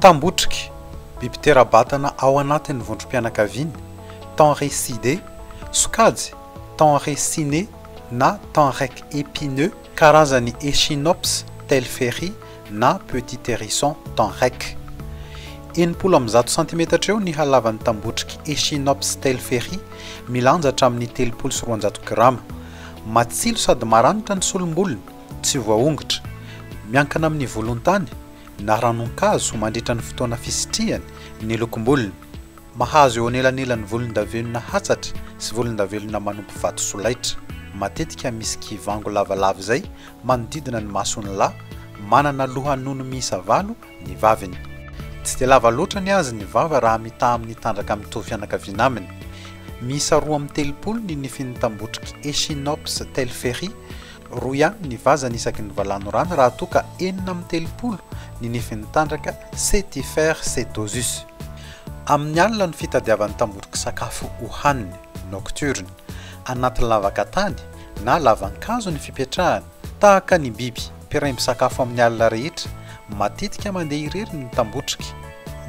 Tambotriky, biby tera-batana ao anatin'ny vondrom-pianakaviany, tenresidé, sokajy, tenresiné na tenrec épineux, karazany Echinops telfery na petit hérisson tenrec. 100 cm eo ny halavan'ny tambotriky Echinops telfery, milanja hatramin'ny 300 g. Matsilo sady maranitra ny solombolony, tsy voaongotra, miankina amin'ny volon-tany na ranon-kazo mandritra ny fotoana fisitriany ny lokom-bolony. Mahazo eo anelanelan'ny volon-davelona hatsatra sy volon-davelona manompo vato solaitra. Matetika misy kivango lavalava izay manodidina ny masony lahy, manana lohanono miisa 8 ny vaviny. Tsy dia lava loatra ny azy ny vava raha mitaha amin'ny tandraka mitovy fianakaviana aminy. Miisa 2 ny nifin'ny tambotriky Echinops telfery, 2 ihany ny vazany isaky ny valanorano raha toa ka 4 ny nifin'ny tandraka Setifer setosus. Amin'ny alina ny fitadiavan'ny tambotriky sakafo hohaniny nocturne, anaty lavaka-tany na lavan-kazo ny fipetrahany. Tahaka ny biby piremby sakafo amin'ny alina rehetra, matetika mandeha irery ny tambotriky.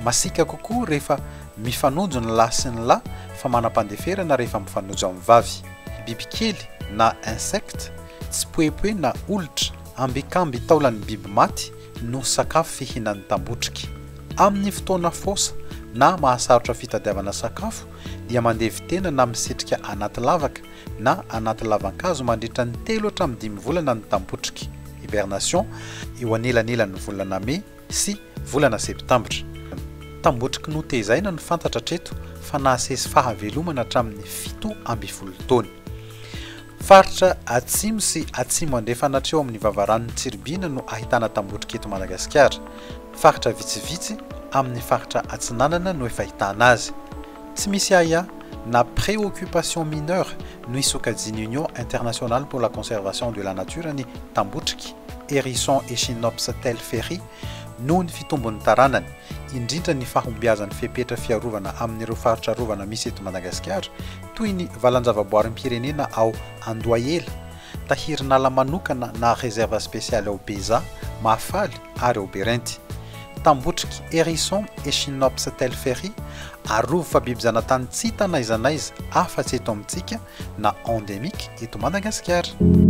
Masika kokoa rehefa mifanojo ny lahy sy ny lahy fa manam-pandeferana rehefa mifanojo amin'ny vavy. Bibikely na insecte, tsipoepoe na olitra, ambikamby taolan'ny biby maty no sakafo fihinan'ny tambotriky. Amin'ny fotoana fosa na mahasarotra fitadiavana sakafo dia mandevy tena na misetrika anaty lavaka na anaty lavan-kazo mandritra ny 3 hatramin'ny 5 volana ny tambotriky. Hibernation eo anelanelan'ny volana Mai sy volana Septambra. Tambotriky notezaina no fantatra treto fa nahasesy fahavelomana hatramin'ny 7 taona. Faritra atsimo sy atsimo andrefana hatreo amin'ny vavaran'ny Tsiribina no ahitana tambotriky eto Madagasikara. Faritra vitsivitsy amin'ny faritra atsinanana no efa ahitana azy. Tsy misy aya na préoccupation mineure no isokajiny Union internationale pour la conservation de la nature ny tambotriky hérisson Echinops telfery noho ny fitombon'ny taranany, indrindra ny fahombiazan'ny fepetra fiarovana amin'ireo faritra rovana misy eto Madagasikara toy ny valanjavaboarim-pirenena ao Andohahela, tahirinala manokana na réserve spéciale ao Beza, Mahafaly ary ao Berenty. Tambotriky hérisson Echinops telfery arovo fa biby zanatany tsy hita n'aiza n'aiza afa-tsy eto amintsika na endémique eto Madagasikara.